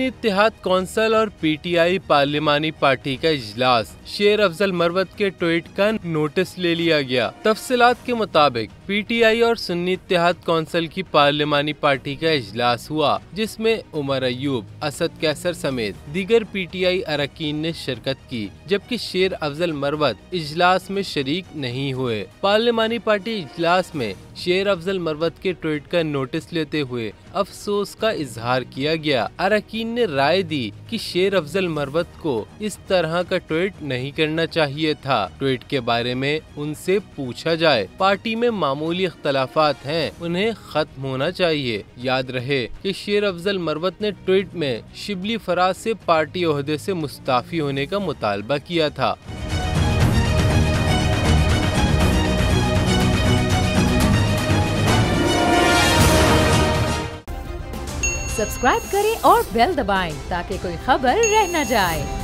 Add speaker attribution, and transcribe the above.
Speaker 1: सुन्नी इत्तेहाद council और PTI पार्लिमानी party का इजलास, शेर अफजल मरवत के ट्वीट का नोटिस ले लिया गया। तफसीलात के मुताबिक पीटीआई और सुन्नी इत्तेहाद कौंसिल की पार्लिमानी पार्टी का इजलास हुआ, जिसमें उमर अयूब, असद कैसर समेत दीगर पीटीआई अरकान ने शिरकत की, जबकि शेर अफजल मरवत इजलास में शरीक नहीं हुए। पार्लिमानी पार्टी इजलास में शेर अफजल मरवत के ट्वीट का नोटिस लेते हुए अफसोस का इजहार किया गया। अरकान ने राय दी कि शेर अफजल मरवत को इस तरह का ट्वीट नहीं करना चाहिए था। ट्वीट के बारे में उनसे पूछा जाए। पार्टी में मामूली इख्तलाफात हैं, उन्हें खत्म होना चाहिए। याद रहे कि शेर अफजल मरवत ने ट्वीट में शिबली फराज से पार्टी ओहदे से मुस्ताफी होने का मुतालबा किया था।
Speaker 2: सब्सक्राइब करें और बेल दबाएं ताकि कोई खबर रह न जाए।